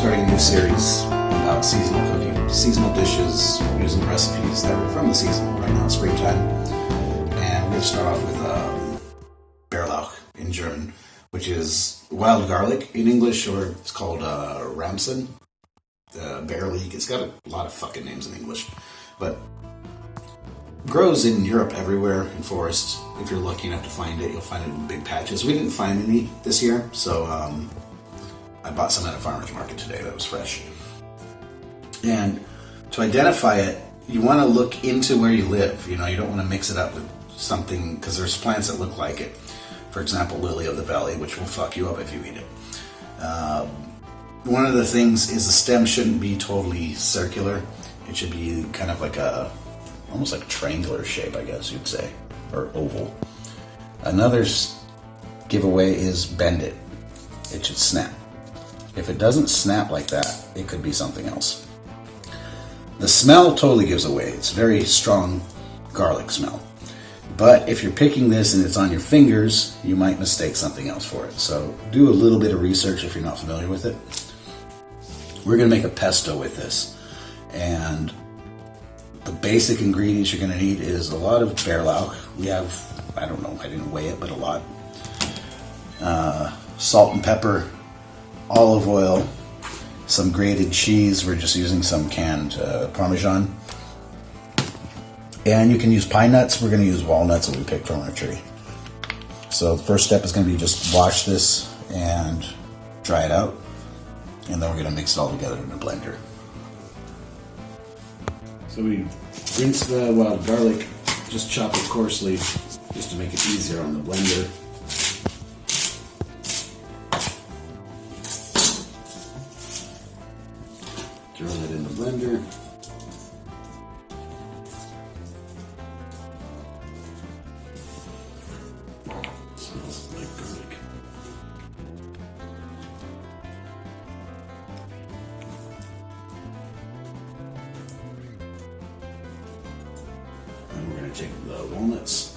starting a new series about seasonal cooking, seasonal dishes using recipes that are from the season. Right now it's springtime, and we're going to start off with Baerlauch in German, which is wild garlic in English, or it's called Ramson. Baerlauch. It's got a lot of fucking names in English, but grows in Europe everywhere in forests. If you're lucky enough to find it, you'll find it in big patches. We didn't find any this year, so I bought some at a farmer's market today that was fresh. And to identify it, you want to look into where you live. You know, you don't want to mix it up with something, because there's plants that look like it. For example, lily of the valley, which will fuck you up if you eat it. One of the things is the stem shouldn't be totally circular. It should be kind of like almost like a triangular shape, I guess you'd say, or oval. Another giveaway is bend it. It should snap. If it doesn't snap like that, it could be something else. The smell totally gives away. It's very strong garlic smell. But if you're picking this and it's on your fingers, you might mistake something else for it. So do a little bit of research if you're not familiar with it. We're going to make a pesto with this. And the basic ingredients you're going to need is a lot of Baerlauch. We have, I don't know, I didn't weigh it, but a lot. Salt and pepper, olive oil, some grated cheese. We're just using some canned Parmesan. And you can use pine nuts. We're going to use walnuts that we picked from our tree. So the first step is going to be just wash this and dry it out. And then we're going to mix it all together in a blender. So we rinse the wild garlic, just chop it coarsely, just to make it easier on the blender. Throw that in the blender. Smells like garlic. And we're going to take the walnuts.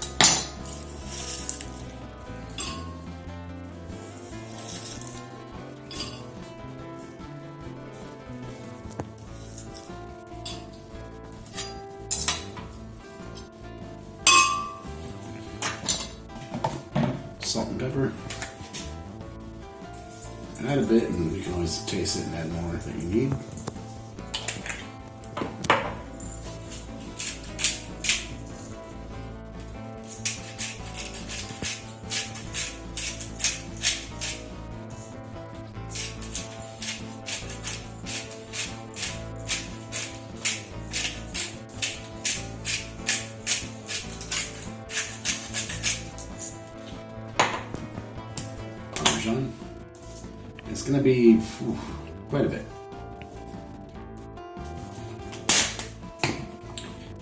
Salt and pepper. Add a bit, and you can always taste it and add more that you need. Parmesan. It's going to be quite a bit.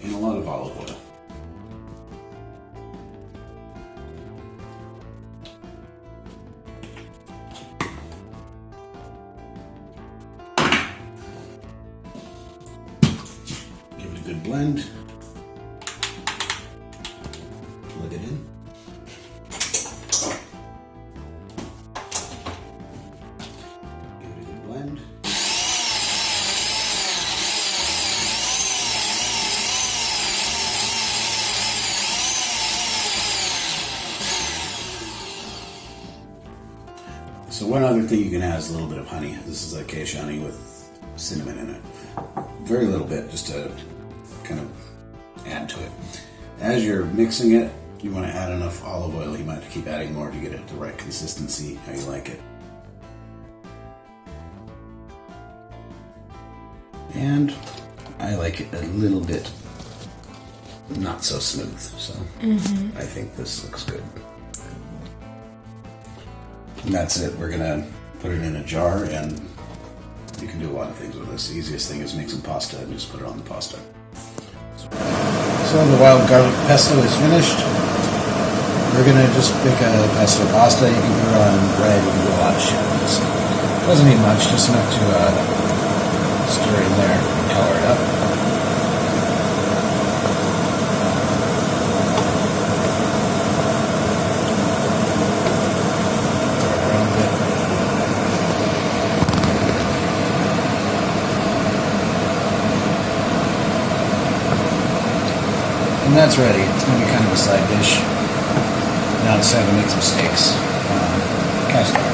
And a lot of olive oil. Give it a good blend. Plug it in. Blend. So one other thing you can add is a little bit of honey. This is acacia honey with cinnamon in it. Very little bit, just to kind of add to it. As you're mixing it, you want to add enough olive oil. You might have to keep adding more to get it the right consistency, how you like it. And I like it a little bit not so smooth, so I think this looks good. And that's it. We're gonna put it in a jar, and you can do a lot of things with this. The easiest thing is make some pasta and just put it on the pasta. So the wild garlic pesto is finished. We're gonna just make a pesto pasta. You can put it on bread. You can do a lot of shit with this. Doesn't need much, just enough to stir in there and color it up. And that's ready. It's going to be kind of a side dish. Now it's time to make some steaks. Cast iron.